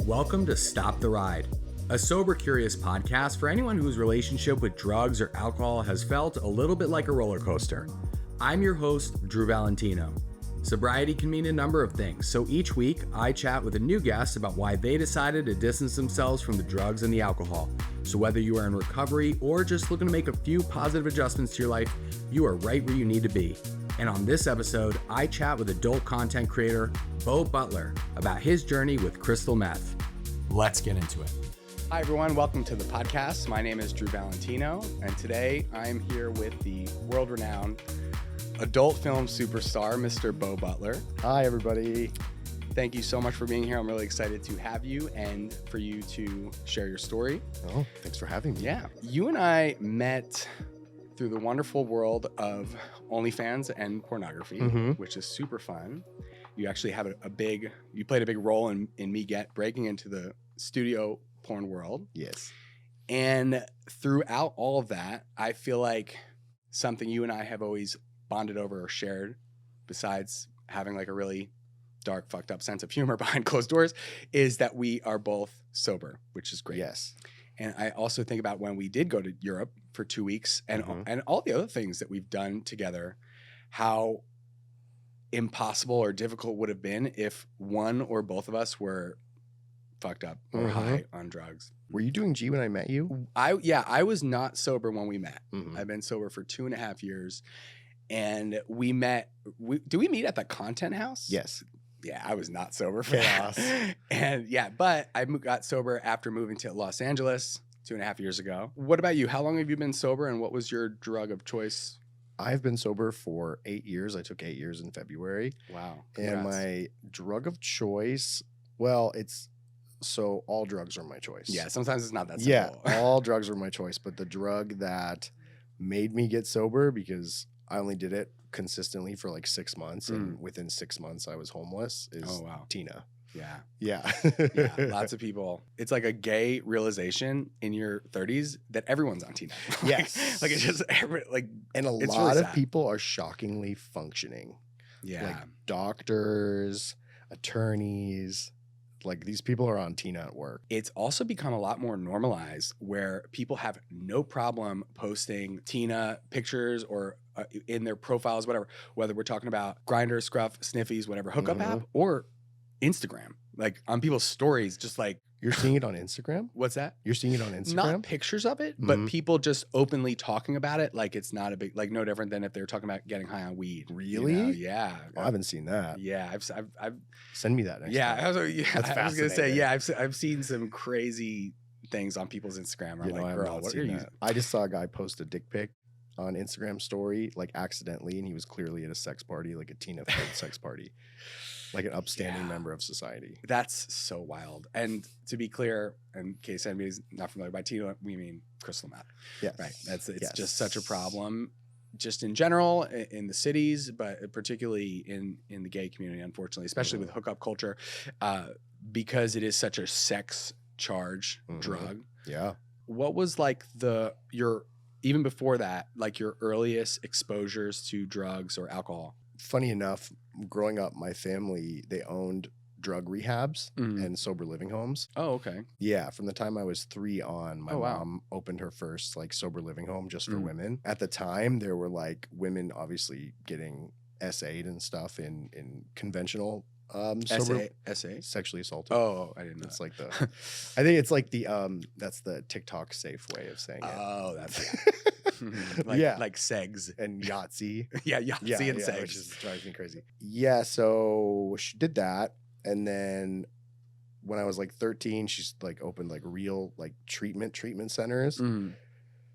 Welcome to Stop the Ride, a sober curious podcast for anyone whose relationship with drugs or alcohol has felt a little bit like a roller coaster. I'm your host, Drew Valentino. Sobriety can mean a number of things, so each week I chat with a new guest about why they decided to distance themselves from the drugs and the alcohol. So whether you are in recovery or just looking to make a few positive adjustments to your life, you are right where you need to be. And on this episode, I chat with adult content creator Beau Butler about his journey with crystal meth. Let's get into it. Hi everyone, welcome to the podcast. My name is Drew Valentino, and today I'm here with the world-renowned adult film superstar, Mr. Beau Butler. Hi everybody. Thank you so much for being here. I'm really excited to have you and for you to share your story. Oh, thanks for having me. Yeah. You and I met through the wonderful world of OnlyFans and pornography, which is super fun. You actually have you played a big role in me breaking into the studio porn world. Yes. And throughout all of that, I feel like something you and I have always bonded over or shared, besides having like a really dark, fucked up sense of humor behind closed doors, is that we are both sober, which is great. Yes. And I also think about when we did go to Europe for 2 weeks and all the other things that we've done together, how impossible or difficult would have been if one or both of us were fucked up or high on drugs. Were you doing G when I met you? I was not sober when we met. I've been sober for 2.5 years. And we met, do we meet at the Content House? Yes. Yeah, I was not sober for that. And but I got sober after moving to Los Angeles 2.5 years ago. What about you? How long have you been sober and what was your drug of choice? I've been sober for 8 years. I took 8 years in February. Wow. Congrats. And my drug of choice, well, so all drugs are my choice. Yeah, sometimes it's not that simple. Yeah, all drugs are my choice. But the drug that made me get sober, because I only did it consistently for like 6 months, and within 6 months I was homeless, is Tina. Yeah. Lots of people. It's like a gay realization in your 30s that everyone's on Tina. Yes. Like it's just and a lot of people are shockingly functioning. Yeah. Like doctors, attorneys. Like these people are on Tina at work. It's also become a lot more normalized where people have no problem posting Tina pictures or in their profiles, whatever, whether we're talking about Grindr, Scruff, Sniffies, whatever, hookup app, or Instagram, like on people's stories, just like. You're seeing it on Instagram? What's that? You're seeing it on Instagram? Not pictures of it, but people just openly talking about it like it's not a big, like no different than if they're talking about getting high on weed. Really? You know? Yeah. I haven't seen that. Yeah. I've Send me that next time. I was going to say, I've seen some crazy things on people's Instagram. I'm like, girl, what are you? I just saw a guy post a dick pic on Instagram story, like accidentally, and he was clearly at a sex party, like a Tina-filled sex party. Like an upstanding member of society. That's so wild. And to be clear, in case anybody's not familiar, by Tina, we mean crystal meth. Yes. Right. It's just such a problem, just in general in the cities, but particularly in the gay community, unfortunately, especially with hookup culture, because it is such a sex charge drug. Yeah. What was like even before that, like your earliest exposures to drugs or alcohol? Funny enough, growing up, my family, they owned drug rehabs and sober living homes. Oh, okay. Yeah. From the time I was 3 on, my mom opened her first like sober living home just for women. At the time, there were like women obviously getting SA'd and stuff in conventional sober sexually assaulted. Oh, I didn't know. It's like I think it's like that's the TikTok safe way of saying it. Oh, that's like segs and Yahtzee. Yahtzee and segs, which drives me crazy. Yeah, so she did that, and then when I was like 13, she's like opened like real like treatment centers.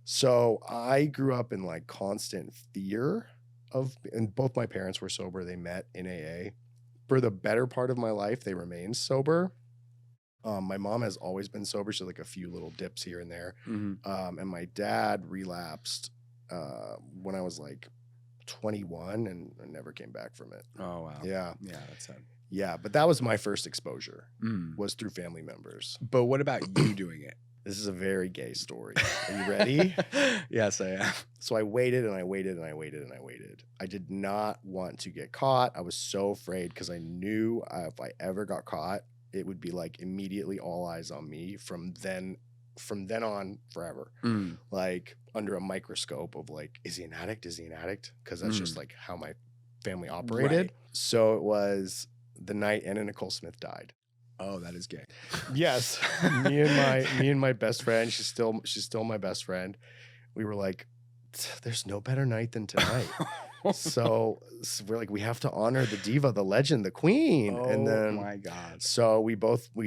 So I grew up in like constant fear and both my parents were sober. They met in AA. For the better part of my life, they remained sober. My mom has always been sober. She had like a few little dips here and there. And my dad relapsed when I was like 21 and I never came back from it. Oh, wow. Yeah. Yeah, that's sad. Yeah, but that was my first exposure, was through family members. But what about you doing it? This is a very gay story. Are you ready? Yes, I am. So I waited and I waited and I waited and I waited. I did not want to get caught. I was so afraid because I knew if I ever got caught, it would be like immediately all eyes on me from then on forever. Like under a microscope of like, is he an addict? Is he an addict? Because that's just like how my family operated. Right. So it was the night Anna Nicole Smith died. Oh, that is gay. Yes. me and my best friend, she's still my best friend. We were like, there's no better night than tonight. So we're like, we have to honor the diva, the legend, the queen. And then, my God. So we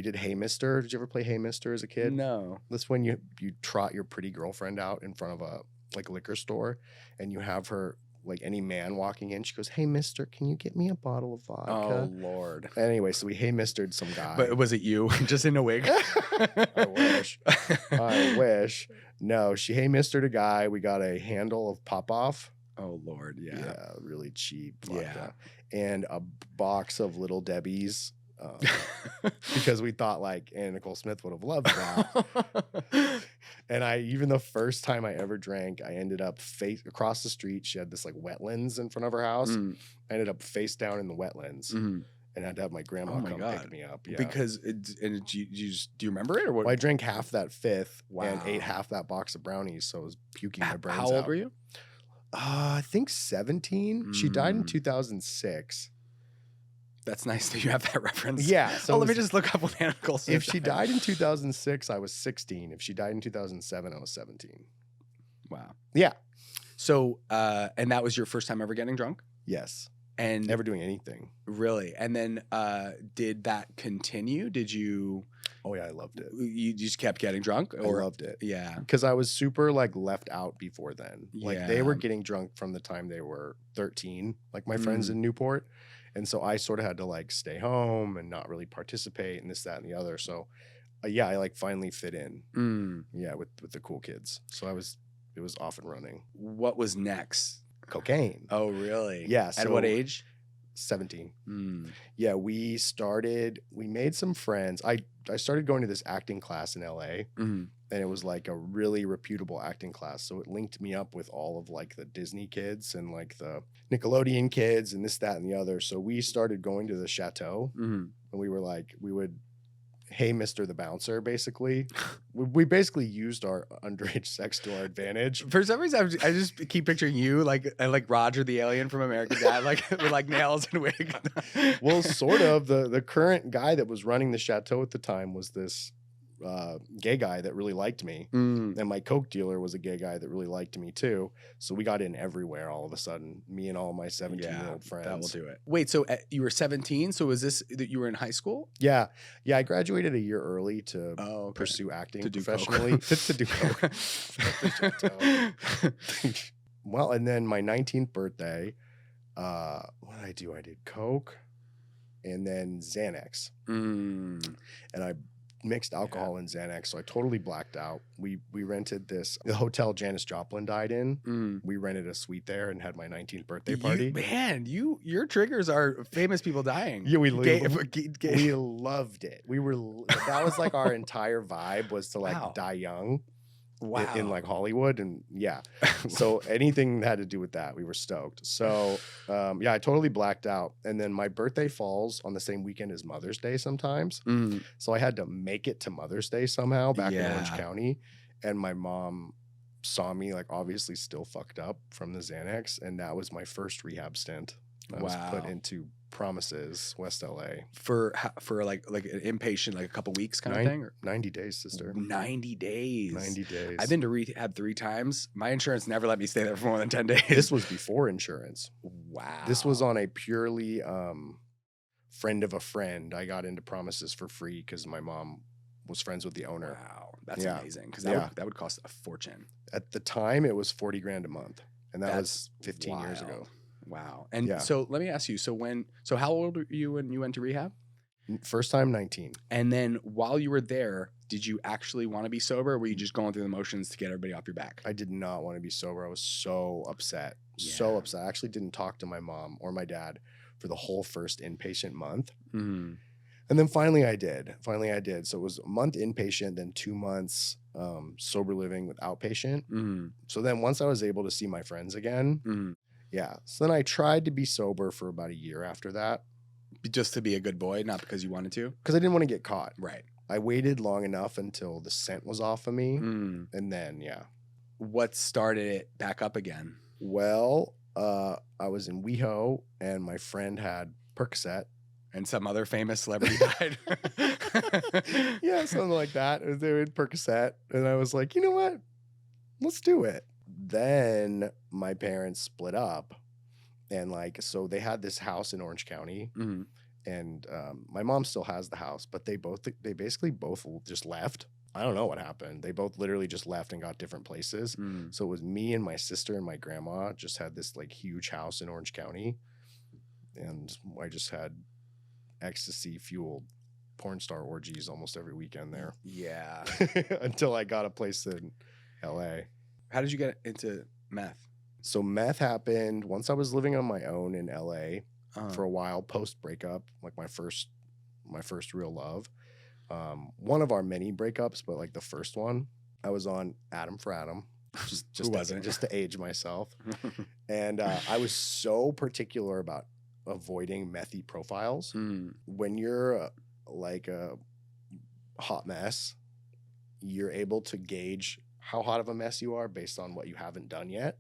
did Hey Mister. Did you ever play Hey Mister as a kid? No. That's when you trot your pretty girlfriend out in front of a like liquor store, and you have her, like any man walking in, she goes, "Hey Mister, can you get me a bottle of vodka?" Oh Lord. Anyway, so we Hey Mistered some guy. But was it you just in a wig? I wish. No, she Hey Mistered a guy. We got a handle of Pop Off. Oh Lord, yeah. Yeah, really cheap vodka. Yeah. And a box of Little Debbie's. Because we thought like Anna Nicole Smith would have loved that. And even the first time I ever drank, I ended up across the street. She had this like wetlands in front of her house. I ended up face down in the wetlands and had to have my grandma come pick me up. Yeah. Because do you remember it or what? Well, I drank half that fifth and ate half that box of brownies. So I was puking my brains out. How old were you? I think 17. She died in 2006. That's nice that you have that reference. Yeah. So let me just look up when Anna Nicole Smith If she died in 2006, I was 16. If she died in 2007, I was 17. Wow. Yeah. So, and that was your first time ever getting drunk? Yes. And never doing anything. Really? And then did that continue? Did you... Oh, yeah, I loved it. You just kept getting drunk? I loved it. Yeah. Because I was super, like, left out before then. Like, Yeah. they were getting drunk from the time they were 13, like my friends in Newport. And so I sort of had to, like, stay home and not really participate and this, that, and the other. So, yeah, I, like, finally fit in. Yeah, with the cool kids. So it was off and running. What was next? Cocaine. Oh, really? Yeah. At what age? 17. Yeah, we made some friends. I started going to this acting class in LA, and it was like a really reputable acting class. So it linked me up with all of like the Disney kids and like the Nickelodeon kids and this, that, and the other. So we started going to the chateau, and we would Hey Mister the bouncer, basically. We basically used our underage sex to our advantage. For some reason, I just keep picturing you like Roger the alien from American Dad, like with like nails and wig. Well, sort of. The current guy that was running the chateau at the time was this gay guy that really liked me. And my coke dealer was a gay guy that really liked me too. So we got in everywhere all of a sudden, me and all my 17-year-old friends. That will do it. Wait, so you were 17? So was this that you were in high school? Yeah. Yeah, I graduated a year early to pursue acting professionally. to do coke. Well, and then my 19th birthday, what did I do? I did coke and then Xanax. And I mixed alcohol and Xanax, so I totally blacked out. We rented the hotel Janis Joplin died in. We rented a suite there and had my 19th birthday party. Your triggers are famous people dying. Yeah, we loved it. That was like our entire vibe was to like die young. Wow. In like Hollywood, and yeah. So anything that had to do with that, we were stoked. So yeah, I totally blacked out. And then my birthday falls on the same weekend as Mother's Day sometimes. So I had to make it to Mother's Day somehow back in Orange County. And my mom saw me like obviously still fucked up from the Xanax. And that was my first rehab stint. I was put into Promises, West LA. For like an inpatient, like a couple weeks kind of thing? Or? 90 days, sister. 90 days. 90 days. I've been to rehab 3 times. My insurance never let me stay there for more than 10 days. This was before insurance. Wow. This was on a purely friend of a friend. I got into Promises for free because my mom was friends with the owner. Wow. That's amazing. Because that would cost a fortune. At the time, it was $40,000 a month. And that was 15 years ago. Wow. And so let me ask you, so how old were you when you went to rehab? First time, 19. And then while you were there, did you actually want to be sober, or were you just going through the motions to get everybody off your back? I did not want to be sober. I was so upset. So upset. I actually didn't talk to my mom or my dad for the whole first inpatient month. And then finally I did. So it was a month inpatient, then 2 months sober living with outpatient. So then once I was able to see my friends again, yeah. So then I tried to be sober for about a year after that. Just to be a good boy, not because you wanted to? Because I didn't want to get caught. Right. I waited long enough until the scent was off of me. Mm. And then, yeah. What started it back up again? Well, I was in WeHo and my friend had Percocet. And some other famous celebrity died. Yeah, something like that. They were in Percocet. And I was like, you know what? Let's do it. Then my parents split up. And like, so they had this house in Orange County. Mm-hmm. And my mom still has the house, but they basically both just left. I don't know what happened. They both literally just left and got different places. Mm. So it was me and my sister and my grandma just had this like huge house in Orange County. And I just had ecstasy fueled porn star orgies almost every weekend there. Yeah. Until I got a place in LA. How did you get into meth? So meth happened once I was living on my own in LA for a while post breakup, like my first real love. One of our many breakups, but like the first one, I was on Adam for Adam, just to age myself. And I was so particular about avoiding methy profiles. When you're like a hot mess, you're able to gauge how hot of a mess you are based on what you haven't done yet.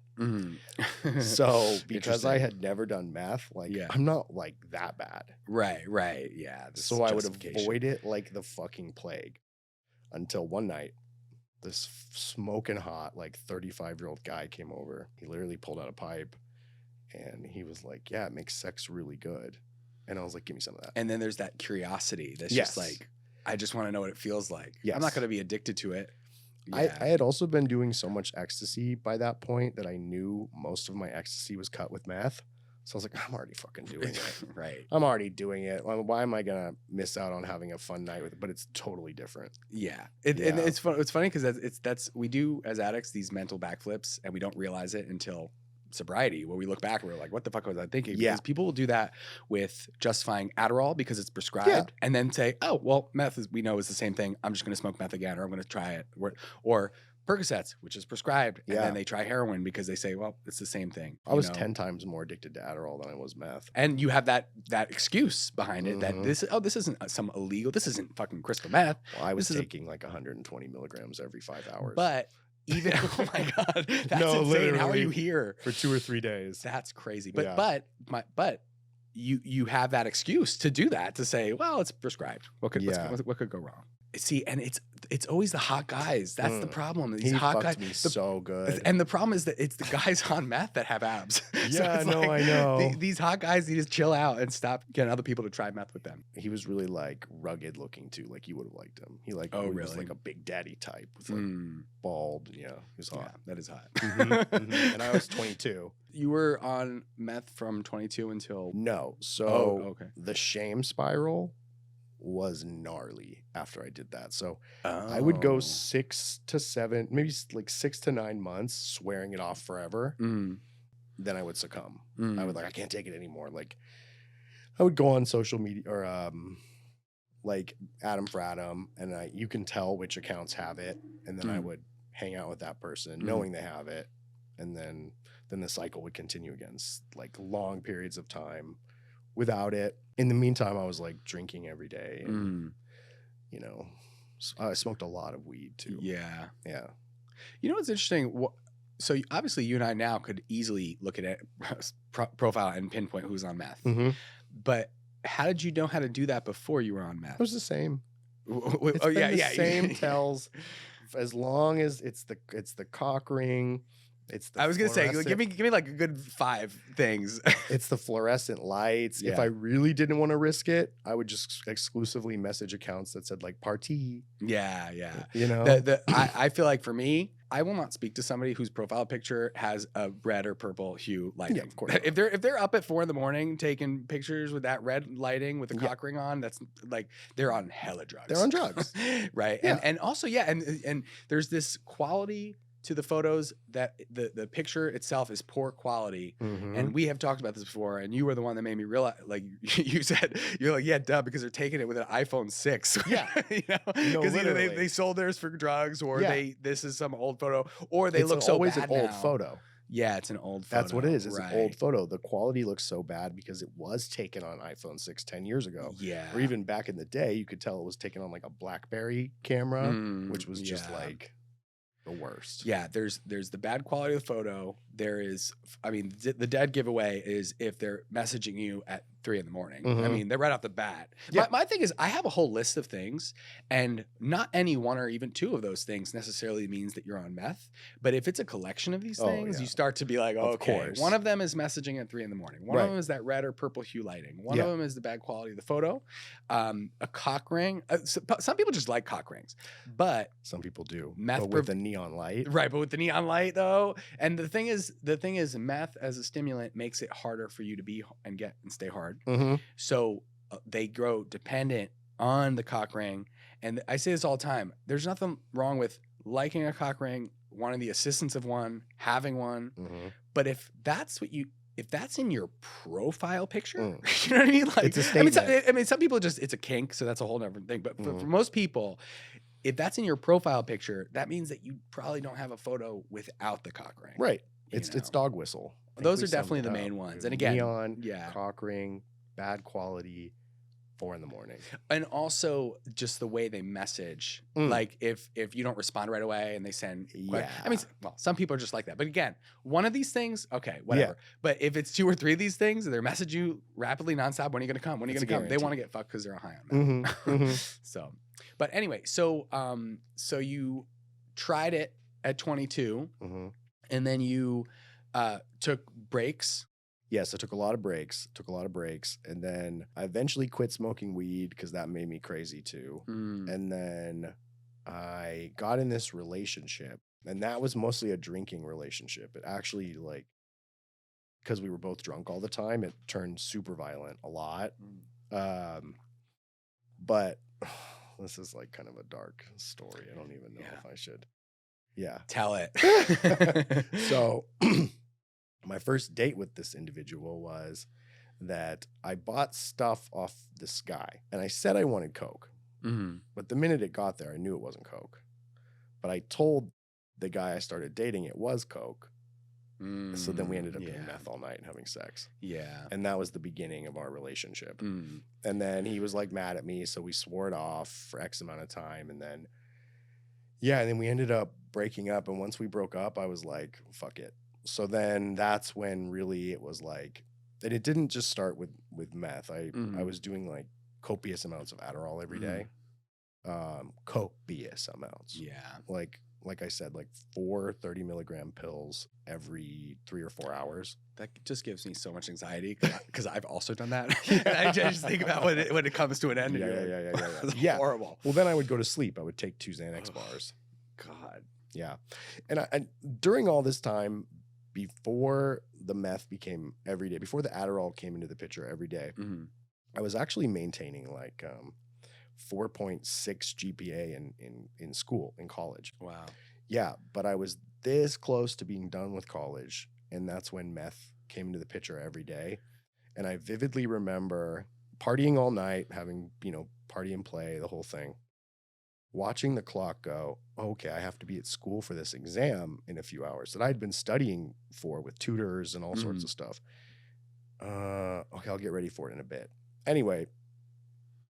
So because I had never done meth, like I'm not like that bad. Right. Yeah. So I would avoid it like the fucking plague until one night, this smoking hot, like 35-year-old guy came over. He literally pulled out a pipe and he was like, yeah, it makes sex really good. And I was like, give me some of that. And then there's that curiosity that's just like, I just want to know what it feels like. Yes. I'm not going to be addicted to it. Yeah. I had also been doing so much ecstasy by that point that I knew most of my ecstasy was cut with meth. So I was like, I'm already fucking doing it. Right. I'm already doing it. Why am I going to miss out on having a fun night with it? But it's totally different. Yeah. And it's fun. It's funny because we do as addicts these mental backflips and we don't realize it until sobriety, where we look back and we're like, what the fuck was I thinking? Yeah. Because people will do that with justifying Adderall because it's prescribed and then say, oh, well, meth we know is the same thing. I'm just going to smoke meth again, or I'm going to try it. Or Percocets, which is prescribed. And then they try heroin because they say, well, it's the same thing. I was 10 times more addicted to Adderall than I was meth. And you have that excuse behind it that this isn't some illegal, this isn't fucking crystal meth. Well, I was taking like 120 milligrams every 5 hours. But even, oh my God, that's no, insane. How are you here? For 2 or 3 days. That's crazy. But you have that excuse to do that, to say, well, it's prescribed. What could go wrong? See, and it's always the hot guys. That's the problem. These hot guys, me so good. And the problem is that it's the guys on meth that have abs. Yeah, so I know. These hot guys need to chill out and stop getting other people to try meth with them. He was really like rugged looking too. Like you would have liked him. He like was like a big daddy type with like bald. Yeah, he was hot. Yeah, that is hot. And I was 22. You were on meth from 22 until no. So the shame spiral was gnarly after I did that. So I would go 6 to 7, maybe like 6 to 9 months swearing it off forever. Then I would succumb. I would I can't take it anymore. Like I would go on social media or like Adam for Adam, and you can tell which accounts have it, and then I would hang out with that person knowing they have it, and then the cycle would continue again, like long periods of time without it. In the meantime, I was like drinking every day, and you know, I smoked a lot of weed too. Yeah. You know what's interesting? So obviously, you and I now could easily look at it, profile and pinpoint who's on meth. But how did you know how to do that before you were on meth? It was the same. It's same tells. As long as it's the cock ring. I was gonna say, give me like a good 5 things. It's the fluorescent lights. If I really didn't want to risk it, I would just exclusively message accounts that said like party. Yeah. You know, I feel like for me, I will not speak to somebody whose profile picture has a red or purple hue lighting. Yeah, of course. If they're up at 4 a.m. taking pictures with that red lighting with the cock ring on, that's like they're on hella drugs. They're on drugs, right? Yeah. And also and there's this quality to the photos that the picture itself is poor quality. And we have talked about this before, and you were the one that made me realize, like you said, you're like, yeah, duh, because they're taking it with an iPhone 6. Yeah. Because either they sold theirs for drugs, or this is some old photo, or they look so always bad an old now. photo. Yeah, it's an old photo. That's what it is. It's right. an old photo. The quality looks so bad because it was taken on iPhone 6 10 years ago. Yeah. Or even back in the day, you could tell it was taken on like a BlackBerry camera, which was just like the worst. Yeah, there's the bad quality of the photo. There is, I mean, the dead giveaway is if they're messaging you at 3 a.m. I mean, they're right off the bat. Yeah. My thing is, I have a whole list of things, and not any one or even two of those things necessarily means that you're on meth. But if it's a collection of these things, you start to be like, oh, okay, one of them is messaging at 3 a.m. One of them is that red or purple hue lighting. One of them is the bad quality of the photo. A cock ring. Some people just like cock rings, but some people do. Meth but with the neon light, right? But with the neon light, though, and the thing is, meth as a stimulant makes it harder for you to be and stay hard. So they grow dependent on the cock ring. And I say this all the time. There's nothing wrong with liking a cock ring, wanting the assistance of one, having one. But if that's in your profile picture, you know what I mean? Like, it's a statement. I mean, some people it's a kink, so that's a whole different thing. But for most people, if that's in your profile picture, that means that you probably don't have a photo without the cock ring. Right. It's dog whistle. Those are definitely the main ones. And again, neon, cock ring, bad quality, 4 a.m. And also just the way they message. Like if you don't respond right away and they send, I mean, well, some people are just like that. But again, one of these things, okay, whatever. But if it's 2 or 3 of these things, they're message you rapidly, nonstop. When are you going to come? When are you going to come? They want to get fucked because they're high on meth. So, but anyway, so you tried it at 22, and then you took breaks. Yes, I took a lot of breaks, and then I eventually quit smoking weed because that made me crazy too. And then I got in this relationship, and that was mostly a drinking relationship. It actually, like, because we were both drunk all the time, it turned super violent a lot. But this is like kind of a dark story. I don't even know if I should. Yeah. Tell it. So my first date with this individual was that I bought stuff off this guy, and I said I wanted Coke. But the minute it got there, I knew it wasn't Coke. But I told the guy I started dating it was Coke. So then we ended up doing meth all night and having sex. Yeah. And that was the beginning of our relationship. And then he was like mad at me, so we swore it off for X amount of time. And then, and then we ended up breaking up. And once we broke up, I was like, fuck it. So then that's when really it was like, and it didn't just start with meth. I was doing like copious amounts of Adderall every day. Copious amounts. Yeah. Like I said, like 4 30-milligram pills every 3 or 4 hours. That just gives me so much anxiety because I've also done that. And I just think about when it comes to an end. Yeah. Horrible. Well, then I would go to sleep. I would take 2 Xanax bars. God. Yeah. And during all this time, before the meth became every day, before the Adderall came into the picture every day, I was actually maintaining like 4.6 GPA in school, in college. Wow. Yeah, but I was this close to being done with college, and that's when meth came into the picture every day. And I vividly remember partying all night, having, party and play, the whole thing. Watching the clock go, okay, I have to be at school for this exam in a few hours that I'd been studying for with tutors and all sorts of stuff. Okay, I'll get ready for it in a bit. Anyway,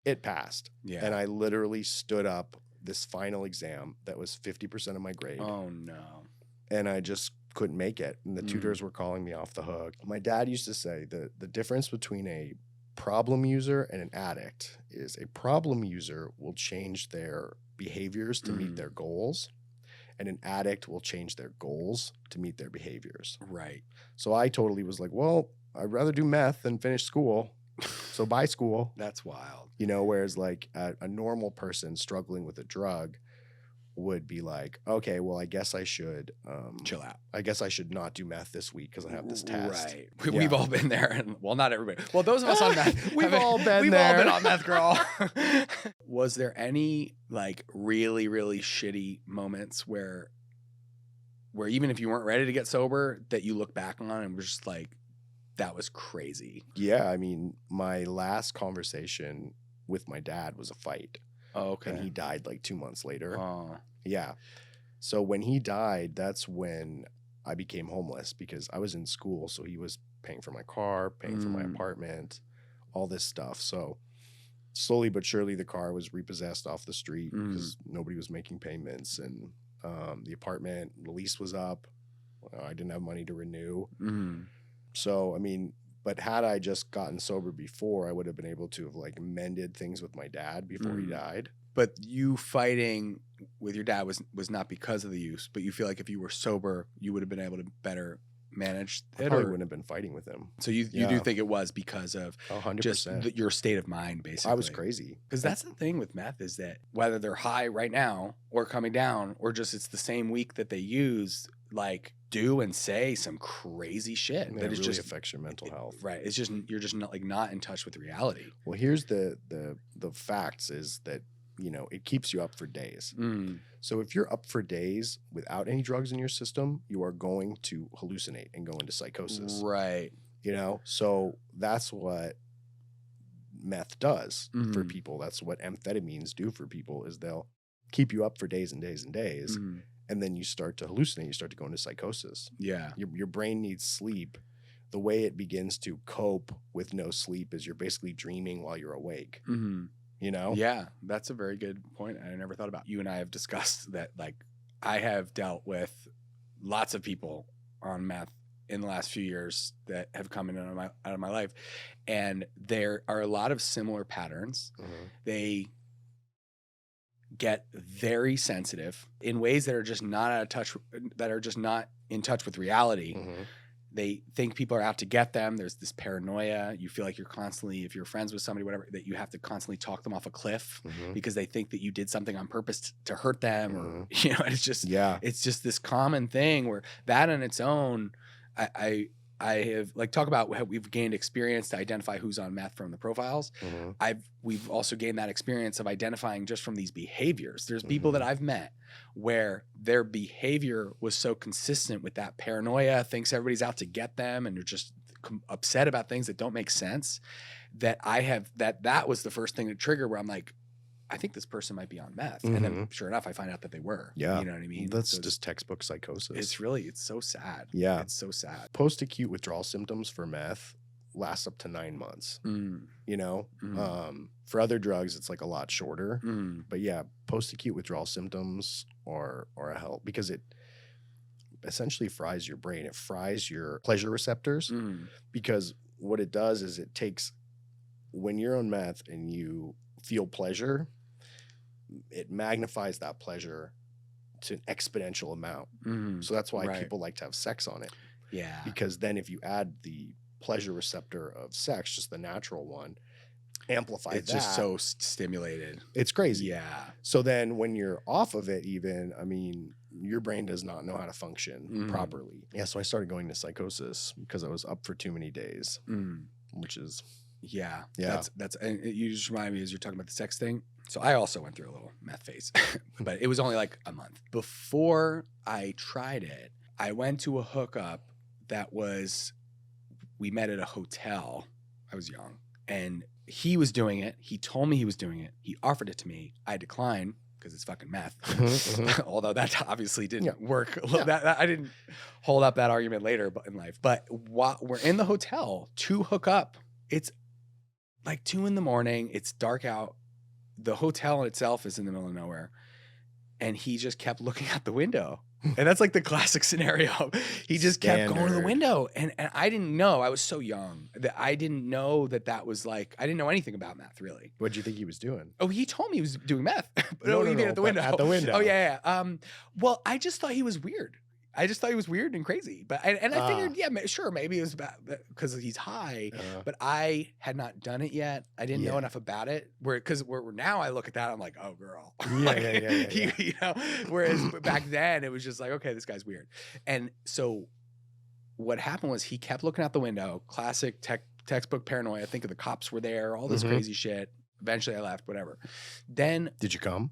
it passed. Yeah. And I literally stood up this final exam that was 50% of my grade. Oh, no. And I just couldn't make it. And the tutors were calling me off the hook. My dad used to say the difference between a problem user and an addict is a problem user will change their behaviors to meet their goals, and an addict will change their goals to meet their behaviors. Right. So I totally was like, well, I'd rather do meth than finish school. So bye school. That's wild. Whereas like a normal person struggling with a drug would be like, okay, well, I guess I should chill out. I guess I should not do meth this week because I have this test. Right. We've all been there. And well, not everybody. Well, those of us on meth. We've all been we've there. We've all been on meth, girl. Was there any like really, really shitty moments where even if you weren't ready to get sober, that you look back on and were just like, that was crazy? Yeah. I mean, my last conversation with my dad was a fight. Oh, okay. And he died like 2 months later. Oh. Yeah. So when he died, that's when I became homeless because I was in school. So he was paying for my car, paying for my apartment, all this stuff. So slowly but surely, the car was repossessed off the street because nobody was making payments. And the apartment, the lease was up. I didn't have money to renew. So, I mean, but had I just gotten sober before, I would have been able to have like mended things with my dad before he died. But you fighting with your dad was not because of the use, but you feel like if you were sober, you would have been able to better manage it? I probably wouldn't have been fighting with him. So you do think it was because of 100%. just your state of mind, basically? I was crazy. Because that's the thing with meth is that whether they're high right now or coming down or just it's the same week that they use, like do and say some crazy shit that is really just affects your mental health. Right. It's just you're just not in touch with reality. Well, here's the facts is that, you know, it keeps you up for days. So if you're up for days without any drugs in your system, you are going to hallucinate and go into psychosis. Right. You know, so that's what meth does for people. That's what amphetamines do for people is they'll keep you up for days and days and days. And then you start to hallucinate. You start to go into psychosis. Yeah. Your brain needs sleep. The way it begins to cope with no sleep is you're basically dreaming while you're awake. You know? Yeah, that's a very good point. I never thought about. You and I have discussed that, like, I have dealt with lots of people on meth in the last few years that have come in out of my life. And there are a lot of similar patterns. They get very sensitive in ways that are just not out of touch, that are just not in touch with reality. They think people are out to get them. There's this paranoia. You feel like you're constantly, if you're friends with somebody, whatever, that you have to constantly talk them off a cliff because they think that you did something on purpose to hurt them, or, you know, it's just this common thing where that on its own, I have, like, talk about how we've gained experience to identify who's on meth from the profiles. We've also gained that experience of identifying just from these behaviors. There's people that I've met where their behavior was so consistent with that paranoia, thinks everybody's out to get them, and they're just upset about things that don't make sense, that that was the first thing to trigger where I'm like, I think this person might be on meth. And then sure enough, I find out that they were. Yeah. You know what I mean? That's just textbook psychosis. It's so sad. Yeah. It's so sad. Post-acute withdrawal symptoms for meth last up to 9 months. You know? For other drugs, it's like a lot shorter. But yeah, post-acute withdrawal symptoms are a help because it essentially fries your brain. It fries your pleasure receptors because what it does is it takes, when you're on meth and you feel pleasure, it magnifies that pleasure to an exponential amount. So that's why people like to have sex on it. Yeah. Because then if you add the pleasure receptor of sex, just the natural one, amplify it's that. Just so stimulated. It's crazy. Yeah. So then when you're off of it, even, I mean, your brain does not know how to function properly. Yeah. So I started going to psychosis because I was up for too many days, which is... Yeah. That's, and you just remind me as you're talking about the sex thing. So I also went through a little meth phase, but it was only like a month. Before I tried it, I went to a hookup we met at a hotel. I was young and he was doing it. He told me he was doing it. He offered it to me. I declined because it's fucking meth. Although that obviously didn't work. That I didn't hold up that argument later in life. But while we're in the hotel to hook up, it's like 2 a.m. It's dark out. The hotel itself is in the middle of nowhere. And he just kept looking out the window. And that's like the classic scenario. He just kept going to the window. And I didn't know. I was so young that I didn't know that was like, I didn't know anything about meth, really. What did you think he was doing? Oh, he told me he was doing meth. But no, at the window. At the window. Oh, yeah. Well, I just thought he was weird. I just thought he was weird and crazy. But I figured, yeah, sure, maybe it was because he's high. But I had not done it yet. I didn't know enough about it. Because now I look at that, I'm like, oh, girl. Yeah. You know, whereas back then it was just like, okay, this guy's weird. And so what happened was he kept looking out the window. Classic textbook paranoia. I think the cops were there. All this crazy shit. Eventually, I left. Whatever. Then did you come?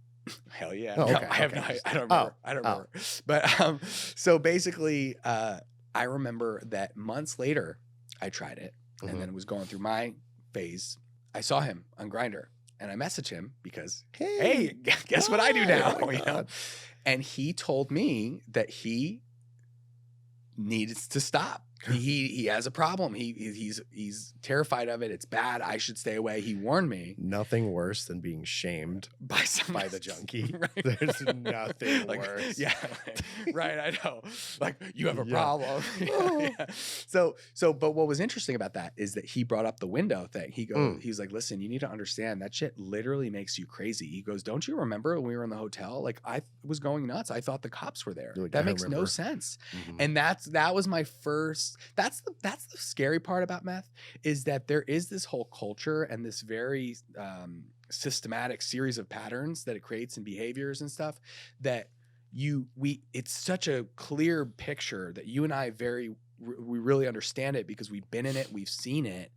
Hell yeah. Oh, no, okay, I have okay. no, I don't remember. I don't remember. But so basically, I remember that months later, I tried it and then it was going through my phase. I saw him on Grindr and I messaged him because, hey, guess what I do now? Oh you know? And he told me that he needs to stop. He has a problem. He's terrified of it. It's bad. I should stay away. He warned me. Nothing worse than being shamed by the junkie. Right? There's nothing worse. Yeah, right. I know. Like, you have a problem. Oh. Yeah. So, but what was interesting about that is that he brought up the window thing. He was like, listen, you need to understand that shit literally makes you crazy. He goes, don't you remember when we were in the hotel? Like, I was going nuts. I thought the cops were there. Like, that makes no sense. Mm-hmm. And that was my first. That's the scary part about meth, is that there is this whole culture and this very systematic series of patterns that it creates in behaviors and stuff that it's such a clear picture that you and I we really understand it because we've been in it, we've seen it,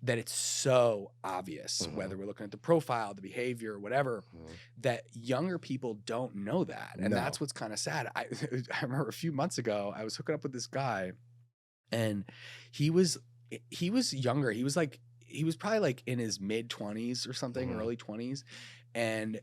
that it's so obvious, whether we're looking at the profile, the behavior, whatever, that younger people don't know that. And that's what's kind of sad. I remember a few months ago, I was hooking up with this guy, and he was younger. He was probably like in his mid 20s or something, early 20s. And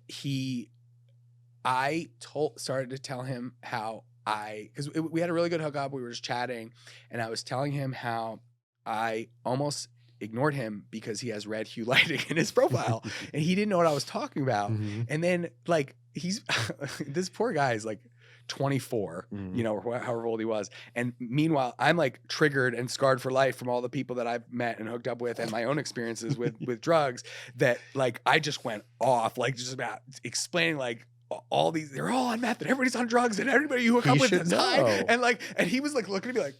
I started to tell him how because we had a really good hookup. We were just chatting, and I was telling him how I almost ignored him because he has red hue lighting in his profile and he didn't know what I was talking about. And then like this poor guy is like 24, you know, or however old he was. And meanwhile, I'm like triggered and scarred for life from all the people that I've met and hooked up with and my own experiences with drugs, that like I just went off, like just about explaining like all these, they're all on meth and everybody's on drugs and everybody you hook up with is high. And he was like looking at me like,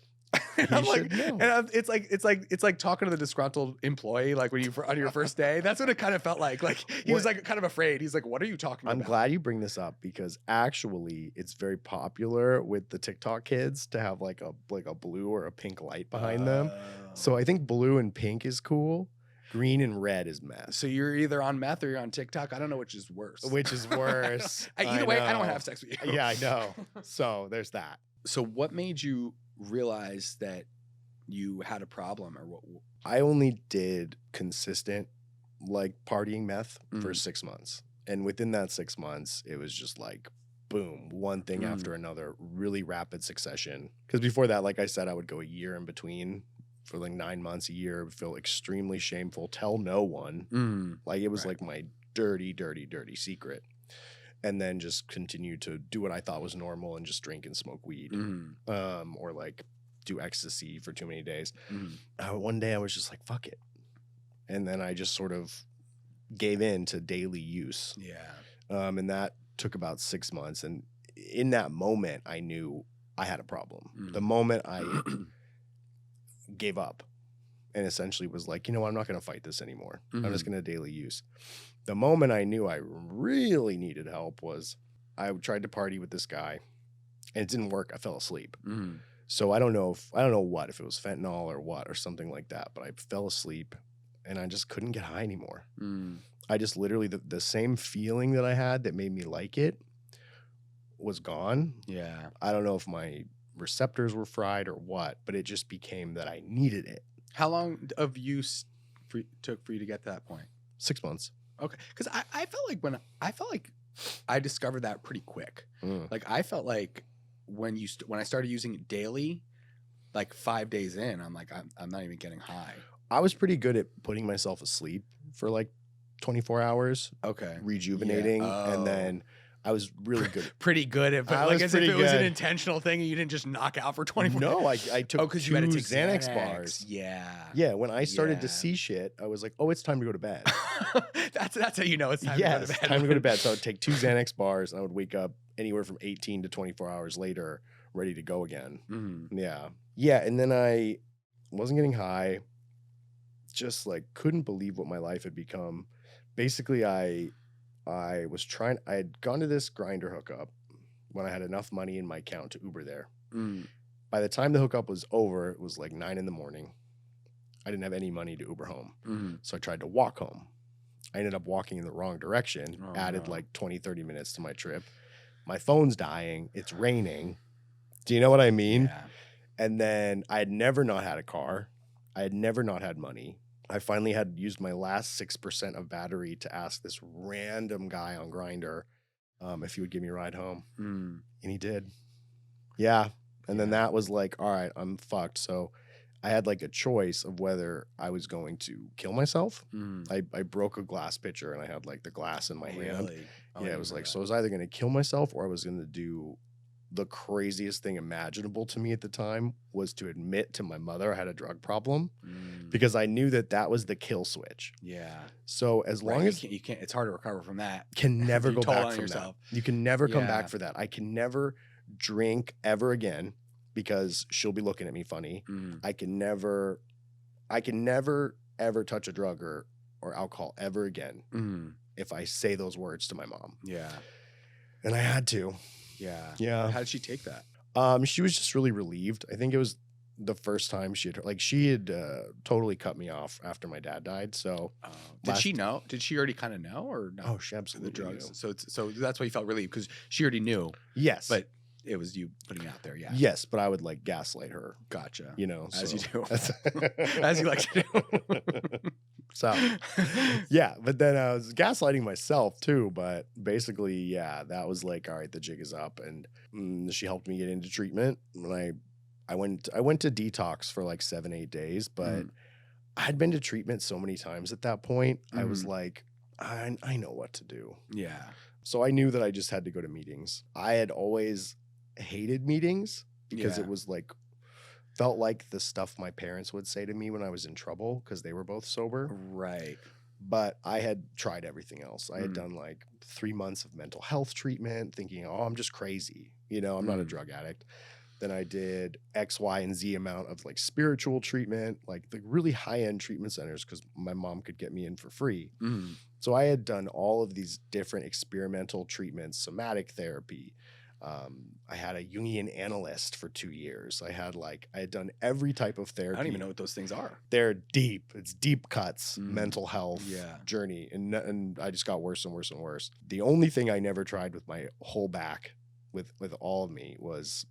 and I'm like, it's like talking to the disgruntled employee, like when on your first day. That's what it kind of felt like. Like he was like kind of afraid. He's like, "What are you talking about?" I'm glad you bring this up because actually, it's very popular with the TikTok kids to have like a blue or a pink light behind them. So I think blue and pink is cool. Green and red is meth. So you're either on meth or you're on TikTok. I don't know which is worse. Either way, I don't want to have sex with you. Yeah, I know. So there's that. So what made you realize that you had a problem, or what? I only did consistent like partying meth for 6 months. And within that 6 months, it was just like, boom, one thing after another, really rapid succession. Because before that, like I said, I would go a year in between for like 9 months, a year, feel extremely shameful, tell no one. Like it was like my dirty, dirty, dirty secret. And then just continue to do what I thought was normal and just drink and smoke weed, or like do ecstasy for too many days. One day I was just like, fuck it. And then I just sort of gave in to daily use. Yeah. And that took about 6 months. And in that moment, I knew I had a problem. The moment I gave up and essentially was like, you know what, I'm not going to fight this anymore. I'm just going to daily use. The moment I knew I really needed help was I tried to party with this guy and it didn't work. I fell asleep. So I don't know if it was fentanyl or what, or something like that, but I fell asleep and I just couldn't get high anymore. I just literally, the same feeling that I had that made me like it was gone. Yeah. I don't know if my receptors were fried or what, but it just became that I needed it. How long of use took for you to get to that point? 6 months. Okay, because I felt like I discovered that pretty quick. Like I felt like when I started using it daily, like 5 days in, I'm like, I'm not even getting high. I was pretty good at putting myself asleep for like 24 hours. Okay, rejuvenating, and then I was really good. Pretty good at, but like as if it was an intentional thing and you didn't just knock out for 24 No, I took 2 you had to take Xanax bars. Yeah, when I started to see shit, I was like, oh, it's time to go to bed. That's how you know it's time to go to bed. Time to go to bed. So I would take 2 Xanax bars and I would wake up anywhere from 18 to 24 hours later, ready to go again. Yeah, and then I wasn't getting high, just like couldn't believe what my life had become. Basically, I had gone to this grinder hookup when I had enough money in my account to Uber there. By the time the hookup was over, it was like 9 in the morning. I didn't have any money to Uber home. So I tried to walk home. I ended up walking in the wrong direction, added like 20, 30 minutes to my trip. My phone's dying. It's raining. Do you know what I mean? Yeah. And then I had never not had a car. I had never not had money. I finally had used my last 6% of battery to ask this random guy on Grindr if he would give me a ride home. And he did. Yeah. And then that was like, all right, I'm fucked. So I had like a choice of whether I was going to kill myself. I broke a glass pitcher and I had like the glass in my hand. Oh, yeah, it was like, so I was either going to kill myself or I was going to do the craziest thing imaginable to me at the time, was to admit to my mother I had a drug problem, because I knew that that was the kill switch. Yeah. So as long as you can't, it's hard to recover from that. Can never go back from yourself. that. You can never come back for that. I can never drink ever again because she'll be looking at me funny. I can never ever touch a drug or alcohol ever again if I say those words to my mom. Yeah. And I had to. Yeah. Yeah. How did she take that? She was just really relieved. I think it was the first time she had totally cut me off after my dad died. So did she know? Did she already kind of know, or no? Oh, she absolutely the drugs. Knew. So that's why you felt relieved, because she already knew. Yes. But it was you putting it out there. Yeah. Yes, but I would like gaslight her. Gotcha. You know, as you do, do, as you like to do. So, yeah, but then I was gaslighting myself too. But basically, yeah, that was like, all right, the jig is up, and she helped me get into treatment. And I went to detox for like 7-8 days, but I'd been to treatment so many times at that point. I was like, I know what to do. Yeah. So I knew that I just had to go to meetings. I had always hated meetings because it was like, felt like the stuff my parents would say to me when I was in trouble, because they were both sober. Right. But I had tried everything else. I had done like 3 months of mental health treatment, thinking, oh, I'm just crazy. You know, I'm not a drug addict. Then I did X, Y, and Z amount of like spiritual treatment, like the really high-end treatment centers, because my mom could get me in for free. So I had done all of these different experimental treatments, somatic therapy. I had a Jungian analyst for 2 years. I had done every type of therapy. I don't even know what those things are. They're deep. It's deep cuts, mental health journey. And I just got worse and worse and worse. The only thing I never tried with my whole back, with all of me, was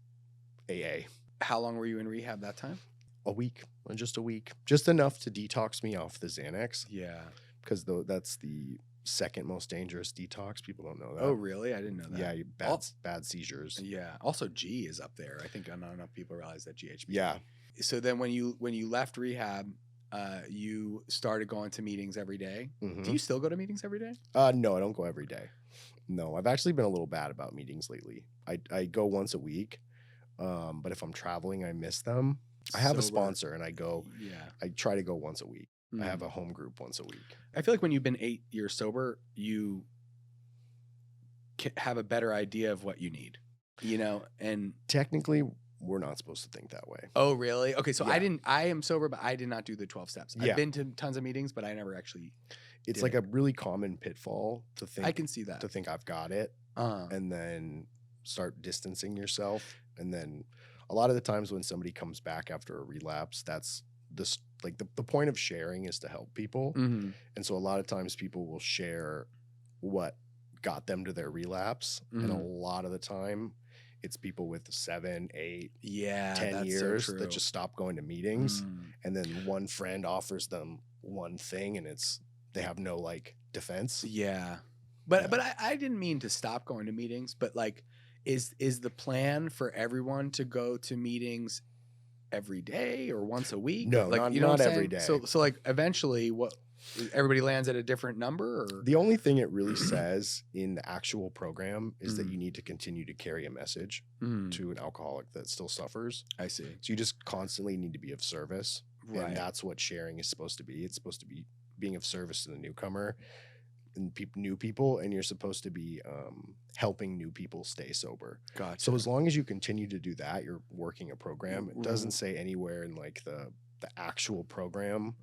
AA. How long were you in rehab that time? A week. Just a week. Just enough to detox me off the Xanax. Yeah. Because that's the second most dangerous detox. People don't know that. Oh, really? I didn't know that. Yeah, bad seizures. Yeah. Also, G is up there. I think not enough people realize that GHB. Yeah. So then when you left rehab, you started going to meetings every day. Do you still go to meetings every day? No, I don't go every day. No, I've actually been a little bad about meetings lately. I go once a week, but if I'm traveling, I miss them. I have a sponsor, and I go. Yeah. I try to go once a week. I have a home group once a week. I feel like when you've been 8 years sober, you have a better idea of what you need, you know, and technically we're not supposed to think that way. Oh, really? Okay. So I am sober, but I did not do the 12 steps. Yeah. I've been to tons of meetings, but I never actually It's like a really common pitfall to think. I can see that. To think I've got it and then start distancing yourself. And then a lot of the times when somebody comes back after a relapse, that's the point of sharing is to help people. And so a lot of times people will share what got them to their relapse. And a lot of the time it's people with 7, 8, 10 years that just stop going to meetings. And then one friend offers them one thing and they have no like defense. Yeah. But I didn't mean to stop going to meetings, but like, is the plan for everyone to go to meetings every day or once a week? No, like, not every day. So like eventually everybody lands at a different number? Or? The only thing it really says in the actual program is that you need to continue to carry a message to an alcoholic that still suffers. I see. So you just constantly need to be of service. Right. And that's what sharing is supposed to be. It's supposed to be being of service to the newcomer and new people, and you're supposed to be helping new people stay sober. Gotcha. So as long as you continue to do that, you're working a program. It doesn't say anywhere in like the actual program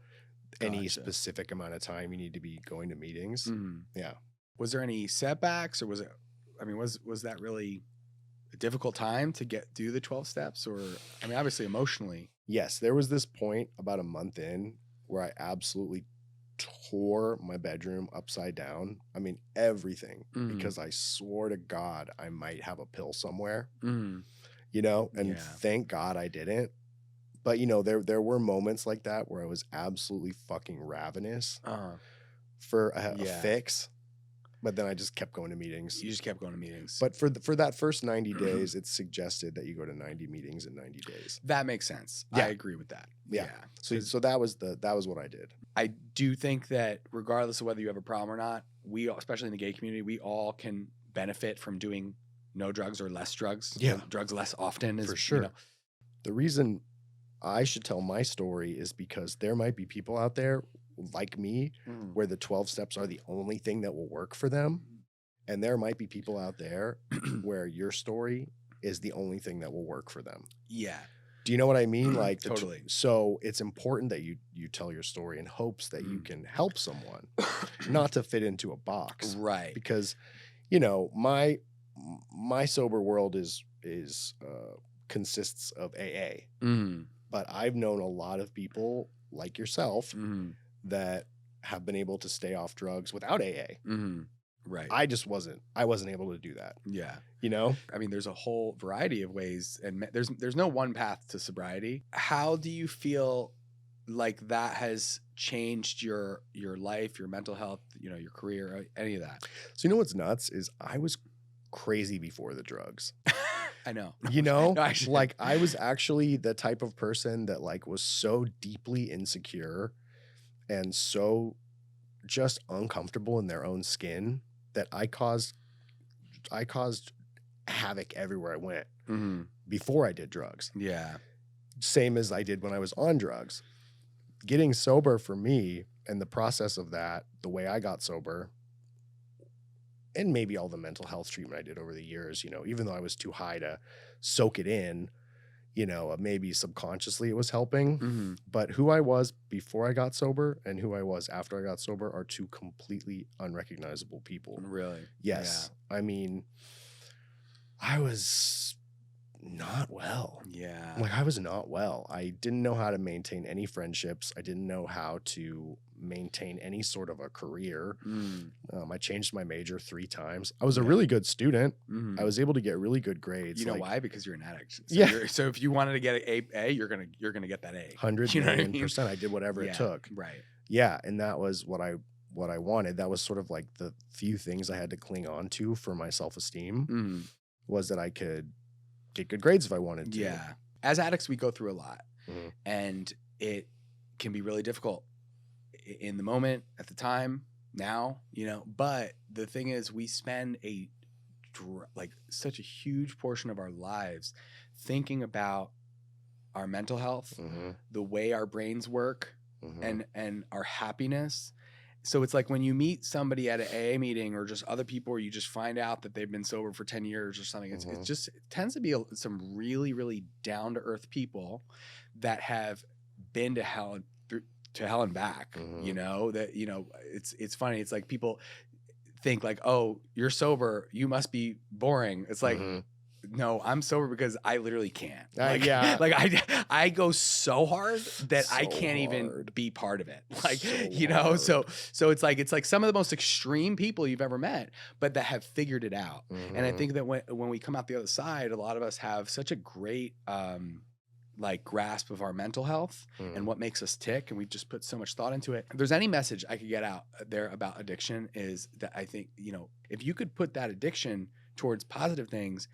any specific amount of time you need to be going to meetings. Yeah. Was there any setbacks, or was that really a difficult time to do the 12 steps? Or, I mean, obviously emotionally. Yes. There was this point about a month in where I absolutely tore my bedroom upside down. I mean, everything, because I swore to God I might have a pill somewhere, you know, and thank God I didn't. But, you know, there were moments like that where I was absolutely fucking ravenous for a fix. But then I just kept going to meetings. You just kept going to meetings. But for that first 90 days, it's suggested that you go to 90 meetings in 90 days. That makes sense. Yeah. I agree with that. Yeah. So that was what I did. I do think that regardless of whether you have a problem or not, we, especially in the gay community, we all can benefit from doing no drugs or less drugs. Yeah. Drugs less often is For sure. You know, the reason I should tell my story is because there might be people out there like me where the 12 steps are the only thing that will work for them. And there might be people out there where your story is the only thing that will work for them. Yeah. Do you know what I mean? Like Totally. So it's important that you tell your story in hopes that you can help someone, not to fit into a box. Right. Because, you know, my sober world consists of AA. But I've known a lot of people like yourself that have been able to stay off drugs without AA. Right. I wasn't able to do that. Yeah. You know? I mean, there's a whole variety of ways, and there's no one path to sobriety. How do you feel like that has changed your life, your mental health, you know, your career, any of that? So you know what's nuts is I was crazy before the drugs. I know. You know, No, like I was actually the type of person that like was so deeply insecure and so just uncomfortable in their own skin that I caused havoc everywhere I went before I did drugs. Yeah. Same as I did when I was on drugs. Getting sober for me and the process of that, the way I got sober, and maybe all the mental health treatment I did over the years, you know, even though I was too high to soak it in, you know, maybe subconsciously it was helping. But who I was before I got sober and who I was after I got sober are two completely unrecognizable people. Really? Yes. Yeah. I mean, I was not well. Yeah. Like I was not well. I didn't know how to maintain any friendships. I didn't know how to maintain any sort of a career. I changed my major 3 times. I was a really good student. I was able to get really good grades. You know why? Because you're an addict. So yeah. So if you wanted to get an A, you're gonna get that A. 100 million%. I did whatever it took. Right. Yeah, and that was what I wanted. That was sort of like the few things I had to cling on to for my self-esteem was that I could get good grades if I wanted to. Yeah. As addicts, we go through a lot, and it can be really difficult in the moment, at the time, now, you know. But the thing is, we spend such a huge portion of our lives thinking about our mental health, the way our brains work, and our happiness. So it's like when you meet somebody at an AA meeting or just other people, or you just find out that they've been sober for 10 years or something, it tends to be some really, really down to earth people that have been to hell and back, you know, that, you know, it's funny. It's like people think like, oh, you're sober, you must be boring. It's like, no, I'm sober because I literally can't. Like, like I go so hard that I can't even be part of it. Like, you know, so it's like some of the most extreme people you've ever met, but that have figured it out. And I think that when we come out the other side, a lot of us have such a great, like grasp of our mental health and what makes us tick, and we've just put so much thought into it. If there's any message I could get out there about addiction, is that I think, you know, if you could put that addiction towards positive things,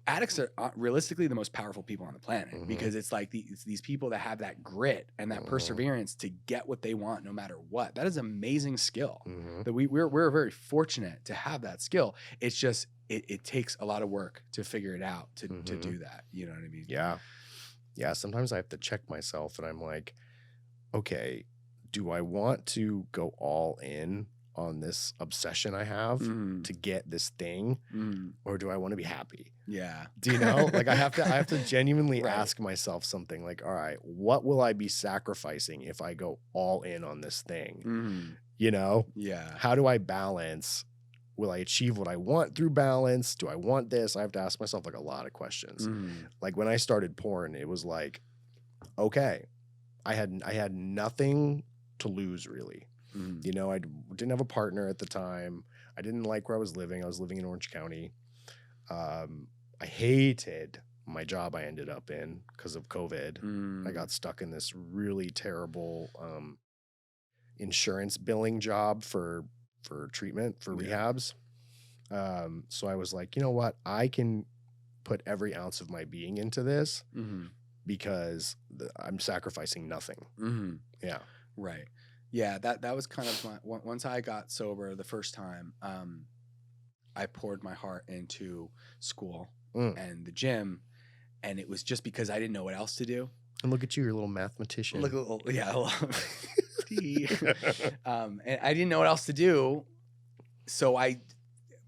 addicts are realistically the most powerful people on the planet, because it's like these people that have that grit and that perseverance to get what they want no matter what. That is an amazing skill that we're very fortunate to have that skill. It's just it takes a lot of work to figure it out to do that. You know what I mean? Yeah, sometimes I have to check myself and I'm like, okay, do I want to go all in on this obsession I have to get this thing, or do I want to be happy? Yeah. Do you know? Like I have to genuinely ask myself something like, all right, what will I be sacrificing if I go all in on this thing? You know? Yeah. How do I balance? Will I achieve what I want through balance? Do I want this? I have to ask myself like a lot of questions. Like when I started porn, it was like, okay, I had nothing to lose really. You know, I didn't have a partner at the time. I didn't like where I was living. I was living in Orange County. I hated my job I ended up in because of COVID. I got stuck in this really terrible insurance billing job for treatment, for rehabs. So I was like, you know what? I can put every ounce of my being into this because I'm sacrificing nothing. Yeah. Right. Yeah. That was kind of once I got sober the first time, I poured my heart into school and the gym, and it was just because I didn't know what else to do. And look at you, you're a little mathematician. And I didn't know what else to do.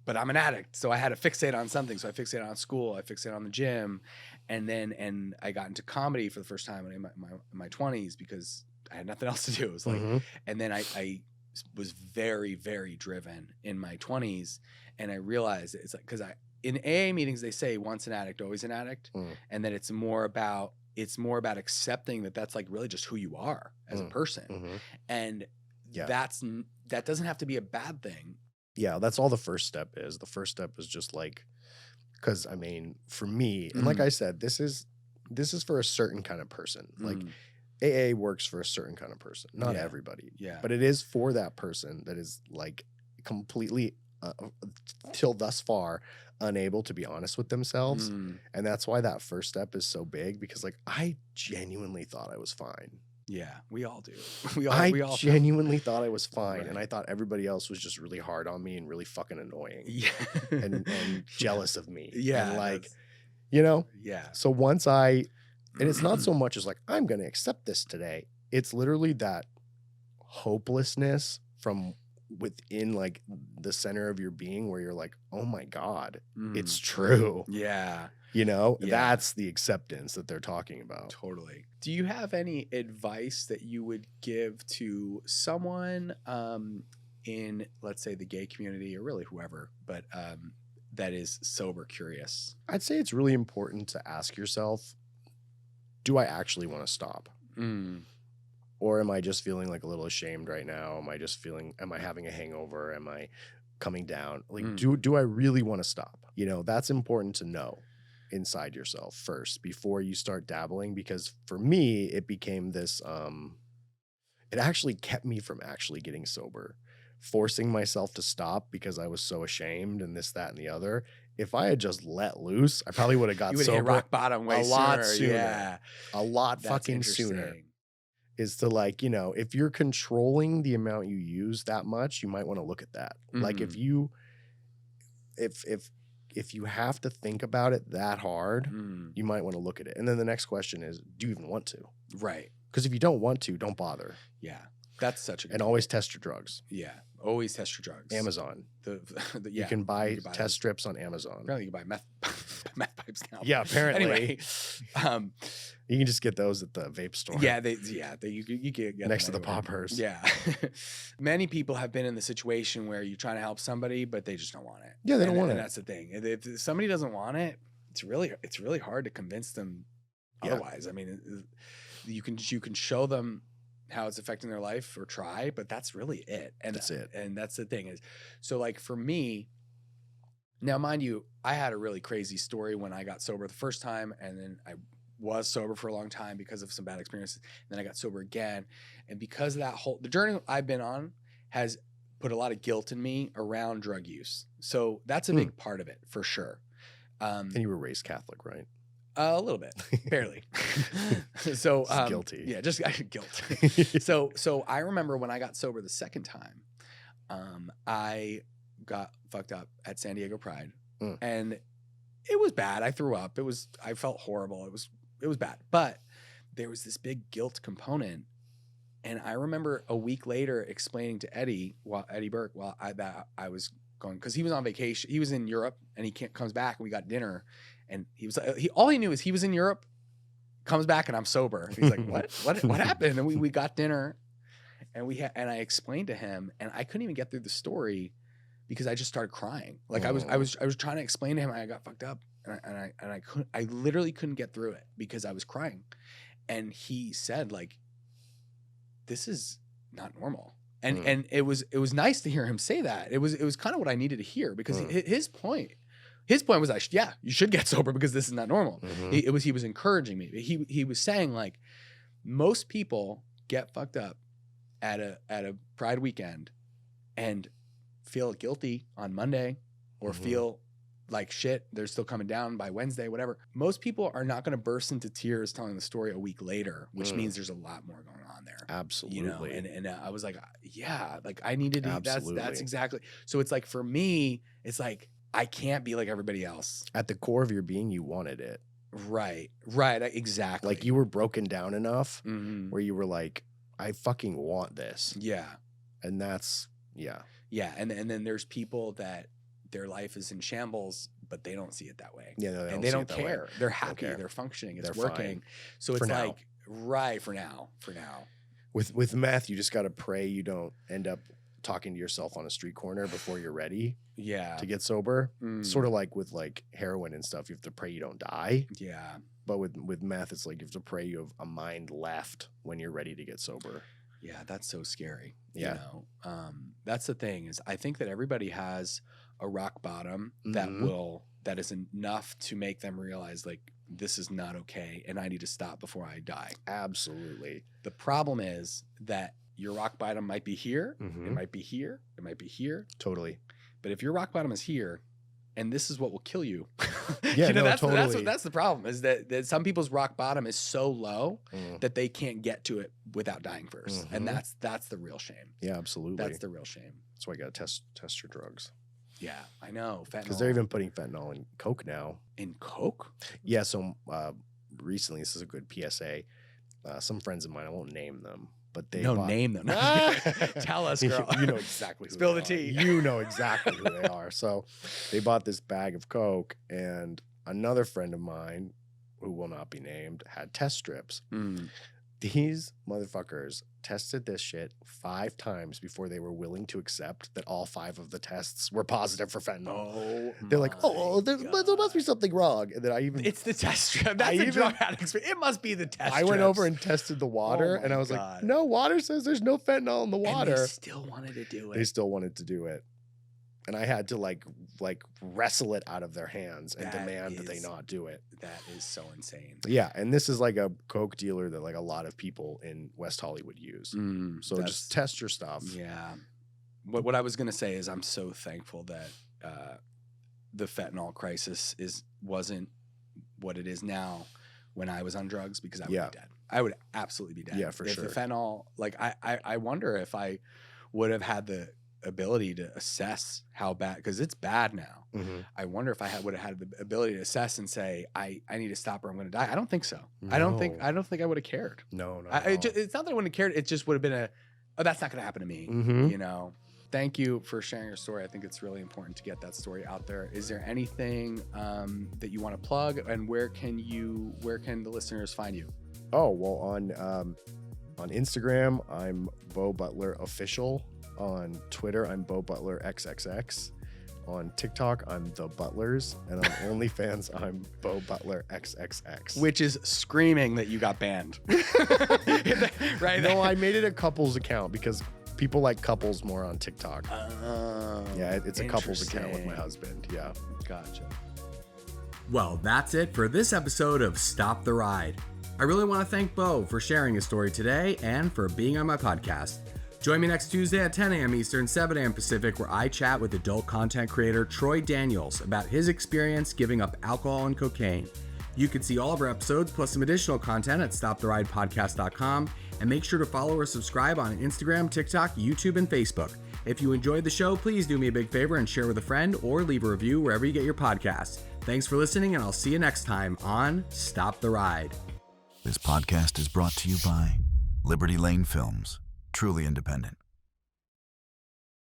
But I'm an addict, so I had to fixate on something. So I fixated on school, I fixated on the gym, and I got into comedy for the first time in my 20s because I had nothing else to do. It was like, and then I was very, very driven in my 20s, and I realized it's like, because in AA meetings they say once an addict, always an addict, and that it's more about accepting that that's like really just who you are as a person, and that doesn't have to be a bad thing. Yeah, that's all the first step is. The first step is just like, because I mean, for me, and like I said, this is for a certain kind of person. Like AA works for a certain kind of person, not everybody. Yeah, but it is for that person that is like completely till thus far unable to be honest with themselves, and that's why that first step is so big. Because like I genuinely thought I was fine. Yeah, we all do. I genuinely thought I was fine, and I thought everybody else was just really hard on me and really fucking annoying, and jealous of me. Yeah, and like, you know. Yeah. So once and it's not so much as like I'm going to accept this today. It's literally that hopelessness from within like the center of your being where you're like, oh my God, it's true. Yeah. You know, that's the acceptance that they're talking about. Totally. Do you have any advice that you would give to someone in, let's say, the gay community or really whoever, but that is sober curious? I'd say it's really important to ask yourself, do I actually want to stop? Or am I just feeling like a little ashamed right now? Am I having a hangover? Am I coming down? Like, do I really want to stop? You know, that's important to know inside yourself first before you start dabbling, because for me it became this it actually kept me from actually getting sober, forcing myself to stop because I was so ashamed and this, that, and the other. If I had just let loose, I probably would have got sober hit rock bottom way a lot sooner. Yeah, a lot fucking sooner. Is to like, you know, if you're controlling the amount you use that much, you might want to look at that. Like if you have to think about it that hard, you might want to look at it. And then the next question is, do you even want to? Right. Because if you don't want to, don't bother. Yeah. That's such a good And always test your drugs. Yeah. Always test your drugs. Amazon. You can buy test strips on Amazon. Apparently you can buy meth pipes now. Yeah, apparently. Anyway, you can just get those at the vape store. Yeah, you get next to the poppers. Yeah. Many people have been in the situation where you're trying to help somebody, but they just don't want it. Yeah, they don't want it. And that's the thing. If somebody doesn't want it, it's really hard to convince them otherwise. I mean, you can show them how it's affecting their life or try, but that's really it. And that's it. And that's the thing is, so like for me, now mind you, I had a really crazy story when I got sober the first time, and then I was sober for a long time because of some bad experiences. And then I got sober again. And because of that the journey I've been on has put a lot of guilt in me around drug use. So that's a big part of it for sure. And you were raised Catholic, right? A little bit, barely. So guilty. Yeah, just guilt. So I remember when I got sober the second time, I got fucked up at San Diego Pride, and it was bad. I threw up. I felt horrible. It was bad, but there was this big guilt component. And I remember a week later explaining to Eddie Burke, that I was going, because he was on vacation. He was in Europe, and he comes back, and we got dinner. And all he knew is he was in Europe, comes back, and I'm sober. He's like, what happened? And we got dinner, and I explained to him, and I couldn't even get through the story because I just started crying. Like I was trying to explain to him I got fucked up, and I literally couldn't get through it because I was crying. And he said, like, this is not normal. And it was nice to hear him say that. It was kind of what I needed to hear, because his point was you should get sober because this is not normal. He was encouraging me. He was saying, like, most people get fucked up at a Pride weekend and feel guilty on Monday or feel like shit, they're still coming down by Wednesday, whatever. Most people are not going to burst into tears telling the story a week later, which means there's a lot more going on there. Absolutely. You know, and I was like, yeah, like I needed to, Absolutely. that's exactly. So it's like, for me, it's like, I can't be like everybody else. At the core of your being, you wanted it. Right. Exactly. Like you were broken down enough where you were like, I fucking want this. Yeah. And that's, yeah. Yeah. And then there's people that their life is in shambles, but they don't see it that way. Yeah, no, and they don't care. They're happy. They're functioning. It's They're working. fine. So it's For now. like, right, for now. With meth, you just got to pray you don't end up talking to yourself on a street corner before you're ready to get sober. Sort of like with like heroin and stuff. You have to pray you don't die. Yeah. But with meth, it's like you have to pray you have a mind left when you're ready to get sober. Yeah, that's so scary. Yeah. You know? That's the thing is I think that everybody has a rock bottom that is enough to make them realize like this is not okay and I need to stop before I die. Absolutely. The problem is that your rock bottom might be here, it might be here, it might be here. Totally. But if your rock bottom is here and this is what will kill you. Yeah, you know, totally. that's the problem is that some people's rock bottom is so low that they can't get to it without dying first. And that's the real shame. Yeah, absolutely. That's the real shame. That's why you got to test your drugs. Yeah, I know. Because they're even putting fentanyl in Coke now. In Coke? Yeah, so recently, this is a good PSA. Some friends of mine, I won't name them, but they name them. Tell us, girl. You know exactly who Spill they the tea. are. You know exactly who they are. So they bought this bag of Coke, and another friend of mine, who will not be named, had test strips. These motherfuckers tested this shit 5 times before they were willing to accept that all 5 of the tests were positive for fentanyl. Oh, they're like, there must be something wrong. And then it's the test strip. That's a drug addict. It must be the test. I went over and tested the water, and I was like, no, water says there's no fentanyl in the water. And they still wanted to do it. They still wanted to do it. And I had to like wrestle it out of their hands and demand that they not do it. That is so insane. Yeah, and this is like a Coke dealer that like a lot of people in West Hollywood use. So just test your stuff. Yeah. What I was gonna say is I'm so thankful that the fentanyl crisis wasn't what it is now when I was on drugs, because I would be dead. I would absolutely be dead. Yeah, for sure. If the fentanyl, like I wonder if I would have had the ability to assess how bad, because it's bad now. I wonder if I would have had the ability to assess and say I need to stop or I'm going to die. I don't think so. No. I don't think I would have cared. No. It's not that I wouldn't have cared. It just would have been that's not going to happen to me. You know. Thank you for sharing your story. I think it's really important to get that story out there. Is there anything that you want to plug, and where can the listeners find you? Oh, well, on Instagram, I'm Beau Butler Official. On Twitter, I'm Beau Butler XXX. On TikTok, I'm The Butlers. And on OnlyFans, I'm Beau Butler XXX. Which is screaming that you got banned. Right? No, I made it a couples account because people like couples more on TikTok. Yeah, it's a couples account with my husband. Yeah. Gotcha. Well, that's it for this episode of Stop the Ride. I really want to thank Beau for sharing his story today and for being on my podcast. Join me next Tuesday at 10 a.m. Eastern, 7 a.m. Pacific, where I chat with adult content creator Troy Daniels about his experience giving up alcohol and cocaine. You can see all of our episodes plus some additional content at stoptheridepodcast.com, and make sure to follow or subscribe on Instagram, TikTok, YouTube, and Facebook. If you enjoyed the show, please do me a big favor and share with a friend or leave a review wherever you get your podcasts. Thanks for listening, and I'll see you next time on Stop the Ride. This podcast is brought to you by Liberty Lane Films. Truly independent.